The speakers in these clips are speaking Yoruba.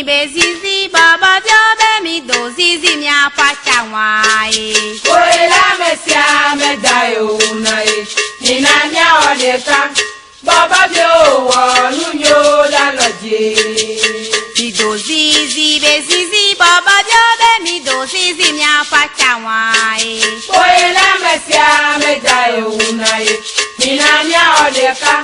mi be zizi baba bio be mi do zizi mi apacha wae. Oela mesia me dayo unae. Nina nya odeka. Baba bio wonu nyo la loje. Mi do zizi be zizi baba bio be mi do zizi mi apacha wae. Oela mesia me dayo unae. Nina nya odeka.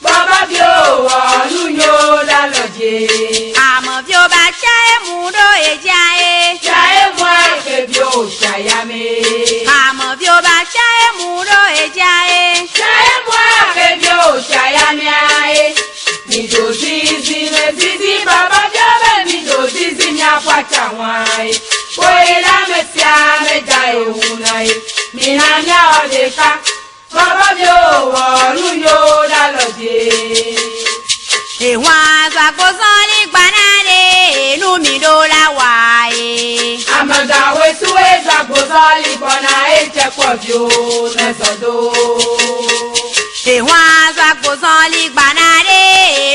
Baba bio wonu nyo la loje. Amo bio ba chae mudo e jae. Chae mwa ke bio chayame. Amo bio ba chae mudo e jae. Chae mwa ke bio chayame. Mi do zizi me zizi baba bio be mi do zizi nya kwacha wai. Oela mesia me dayo unai. Mi na nya odeka. Baba bio wonu nyo la loje. Ewa za gozali gbanare nu mi do la wae. Amaga wesuwe za gozali bona eche kwavyo nesodo. Ewa za gozali gbanare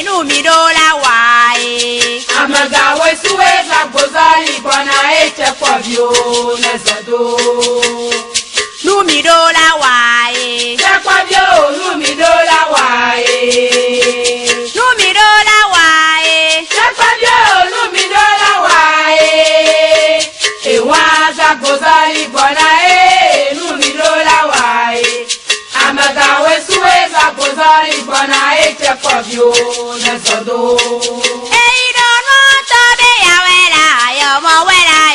nu mi do la wae. Amaga wesuwe za gozali bona eche kwavyo nesodo. Nu mi do la wae. Eche kwavyo nu mi do la wae. Nu mi do la wae. Eche kwavyo nu mi do la wae. Ewa za gozali bona nu mi do la wae. Amaga wesuwe za gozali bona eche kwavyo nesodo. Ei do no to be ya wela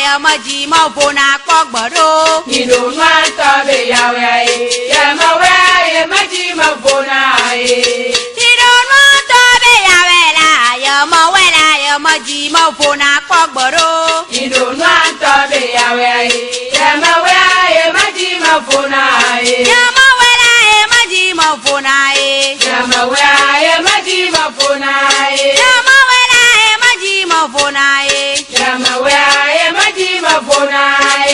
yo mo ji mo bona kogboro. Ido nwata be yawe ye mawe ye maji mabona e. Ido no to be ya wela yo mo ji mo bona kogboro. Ido nwata be yawe ye mawe ye maji mabona e. Yo mo wela ye mo ji mo bona e. Ye mawe ye maji mabona e. Yo mo wela ye mo ji mo bona e. Ye mawe ye maji mabona e.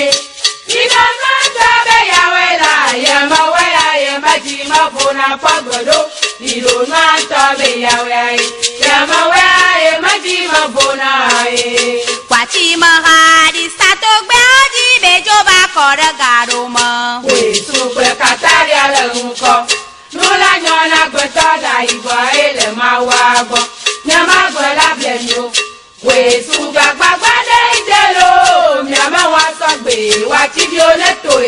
Ido nwata be yawe la ye mawe ye maji mabona pagodo. Ido nwata be yawe ye mawe ye maji mabona e. Kwachi mahadi sato gbe oji bejo ba kore garo mo. Wesupe katari ala nko. Nula nyona gbeta da igbo ele ma wa gbo. Nyama gbola blenyo. Wesupe gbagbade idelo. Nyama wa sogbe wa chibi oleto e.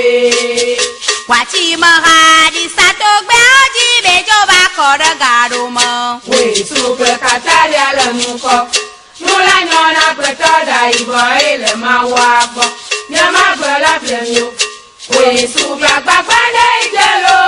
Kwachi mahadi sato gbe oji bejo ba kore garo mo. Wesupe katari ala nko. Nula nyona gbeta da igbo ele ma wa gbo. Nyama gbola blenyo. Wesupe gbagbade idelo.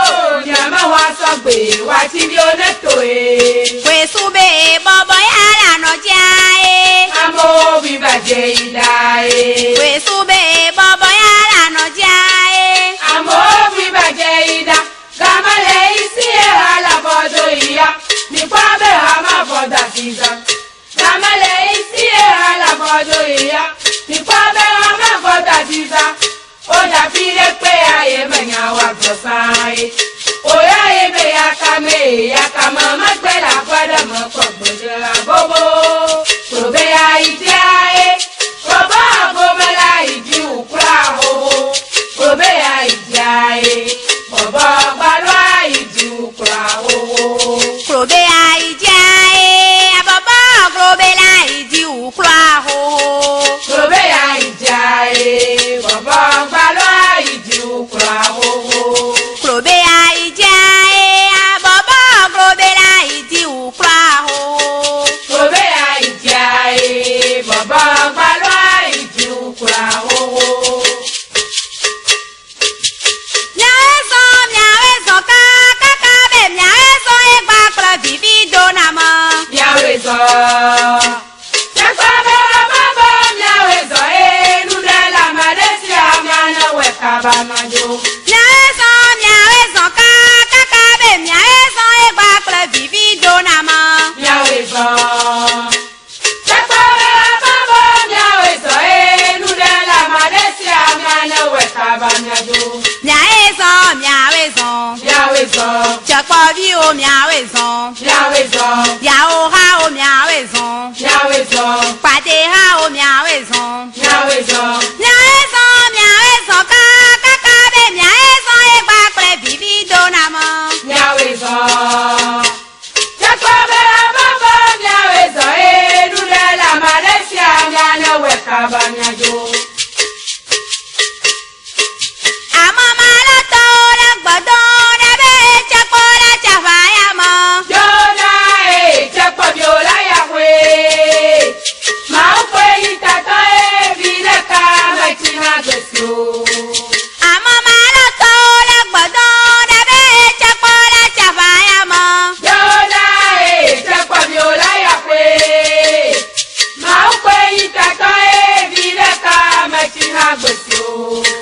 Nyama wa sogbe wa chibi oleto e. Kwesube bobo yara no jae. Amo bibaje idae. Kwesube bobo yara no jae. Amo bibaje ida. Gamale isi hala bodo iya. Nipa be hama boda siza. Gamale isi hala bodo iya. Nipa be hama boda siza. Oda fire pe aye menya wa gosai. Oya ye be ya kama magbela kwada mo kogboje abobo. Probe ya idiae. Proba gomela idi ukra ho. Probe ya idiae. Proba balwa idi ukra ho. Krobe ai jae. Ababa krobe la idi ukra ho. Probe ya idiae. Proba balwa idi ukra ho. Krobe ai jae. Ababa krobe la idi ukra ho. Probe ya idiae. Proba balwa idi ukra ho. Miawezo kaka be miawezo egba kro vivi donama. Miawezo. Chakwabe baba miawezo nudela madesia miana weka bamajo. Miawezo kaka be miawezo egba kro vivi donama. Miawezo. Chakwabe baba miawezo nudela madesia miana weka bamajo. Miawezo. Chakwabi o miawezo. Miawezo. Yaoha o miawezo. Miawezo. Pade Jacobe ababa miawe zoe nule la Malaysia miane weka banyajo. Amama la tora gbadona be chakora chavaya mo. Jona chakwa biola yawe. Maukwe itata vile kama china gesyo. Amama la tora gbadona be chakora chavaya mo. Jona chakwa biola yawe. Maukwe itata vile kama china gesyo.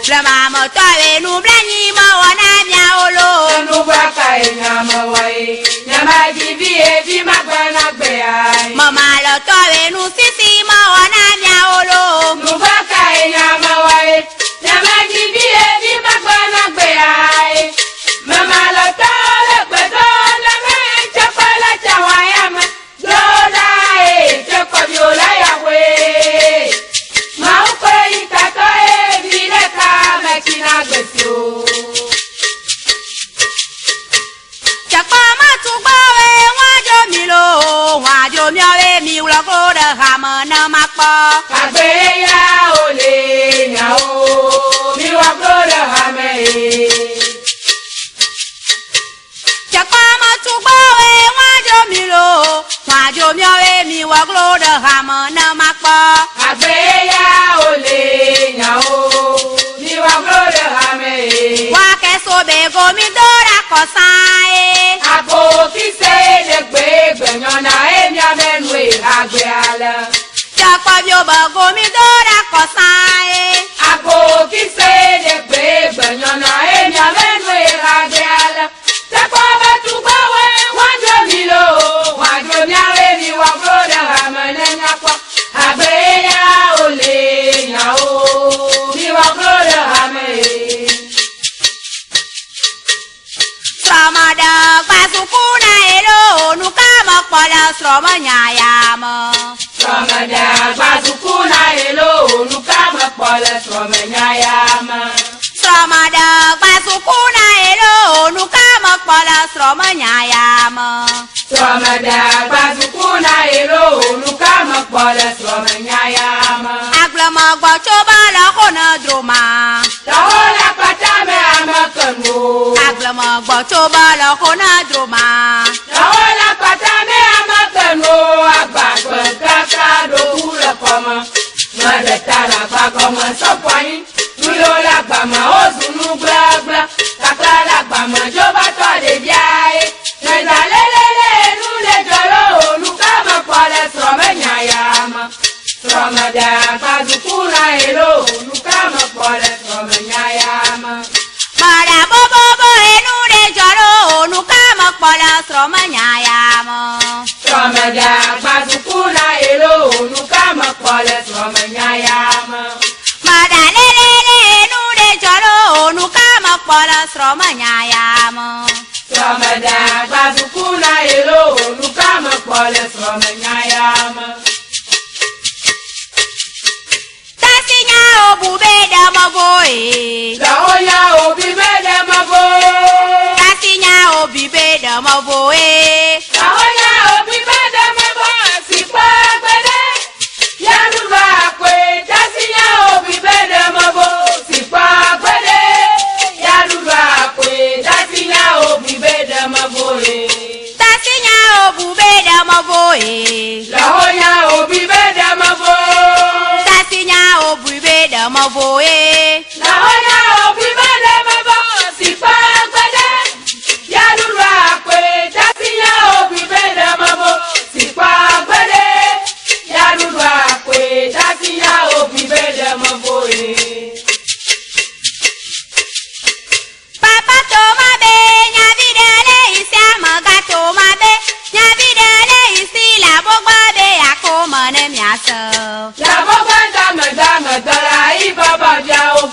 Lama mo towe nublanyi mo wana miaolo. Nubaka nyama wai. Nyama jivi evi magana gbeai. Mama lo towe nu sisi mo wana miaolo. Nubaka nyama wai. Nyama jivi evi magana gbeai. Mama lo tole gbedo la me chapala chawayama. Doda chako viola yawe. Maukwe itato vile kama china gesyo. Chakoma tukbawe wajo milo. Wajo miawe mi uloko de hamana makpo. Agbeya ole nyao mi wa glora hame. Chakoma tukbawe wajo milo. Wajo miawe mi uloko de hamana makpo. Agbeya ole nyao mi wa glora hame. Wake sobe gomi dora kosae. Apo kise de gbe gbenyona emi amenwe agbeala. Chakwa bioba gomi dora kosae. Apo kise de gbe gbenyona emi amenwe agbeala. Takwa batu bawe wajo milo wajo miawe mi wa glora hame nyakwa. Agbeya ole nyao mi wa glora hame. Sramada basukuna elo nukama kwala sroma nyayama. Sramada bazukuna elo nukama pole sromenyayama. Sramada basukuna elo nukama kwala sroma nyayama. Sramada bazukuna elo nukama pole sromenyayama. Aglama gwachoba la kona droma. Tahola patame amakango. Aglama gwachoba la kona droma. Tahola patame amakango. Agbagbe kaka do kula koma. Madetala bagoma sopwani. Nulola gbama ozunu gbagba. Kakala gbama joba to de biaye. Neza lelele nule jolo nukama pole sromenyayama. Sromada bazukuna elo nukama pole sromenyayama. Mara bobo bo enu de joro nukama kwala sroma nyayama. Sromada bazukuna elo nukama pole sromenyayama. Mara lelele enu de joro nukama kwala sroma nyayama. Sromada bazukuna elo nukama pole sromenyayama. Tasinya obube da maboe. Laoya obi bede mabo. Tasinya obibe da maboe. Laoya obi bede mabo. Sipa gbede. Yanuba kwe. Tasinya obi bede mabo. Sipa gbede. Yanuba kwe. Tasinya obi bede mabo. Tasinya obube da maboe. Laoya obi bede mabo. Tasinya obibe da maboe. Laoya obi bede mabo. Sipa gbede. Yanuba kwe. Tasinya obi bede mabo. Sipa gbede. Yanuba kwe. Tasinya obi bede mabo. Papa toma be nyavidele isi amaga toma be. Nyavidele isi la bogba be akoma ne miaso. Yabo gbanda meda medara ibaba jao.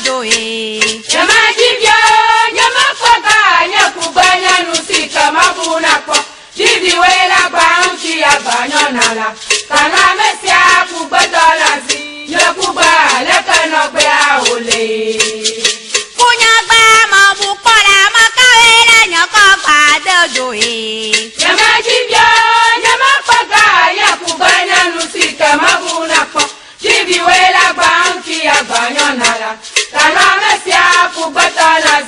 dodo e. Nyama jibia, nyama kwaka, nyakugba nyanusika mabuna kwa. Jibi wela kwa unchi ya banyonala. Kana mesia kugba zi, nyakugba leka nogbe aole. Kunyagba mabukola makawela nyakogba dodo e. Nyama jibia, nyama kwaka, nyakugba nyanusika mabuna kwa. Jibi wela kwa unchi ya banyonala. Kana mesia kugba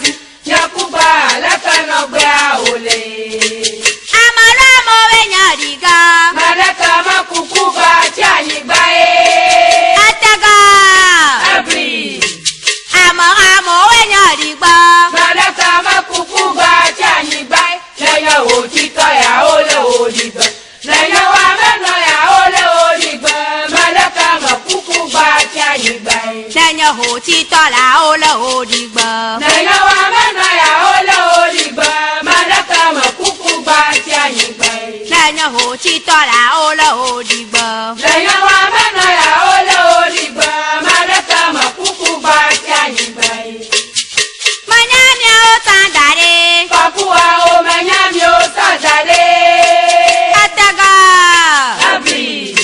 zi, nyakugba leka nogbe aole. Amala mowe nyariga. Malaka makukuba chani bae. Ataga. Abri. Amara mowe nyariga. Malaka makukuba chani bae. Nanya otito ya ole odiba. Nanya wameno ya ole odiba. Malaka makukuba chani bae. Nanya hoti tola ola odigba. Nanya wameno ya ole odiba. Malaka makukuba chani bae. Nanya hoti tola ola odigba. Nanya wameno ya ole odiba. Malaka makukuba chani bae. Manyamya otandare. Papua o manyami o sadale. Ataga. Abri.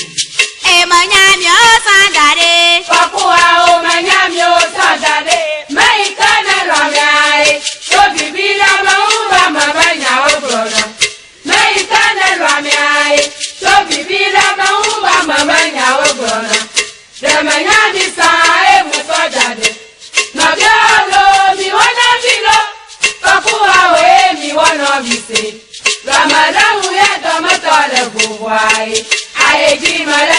E manyamya otandare. Papua o manyami o sadale. Maikana lwamiae. So bibila maumba mabanya o brona. Maikana lwamiae. So bibila maumba mabanya o brona. De manyami sa e musodade. Na bialo mi wana bilo. Papua we mi wana bise. Ramadan ya domatole buwai. Aye ji mala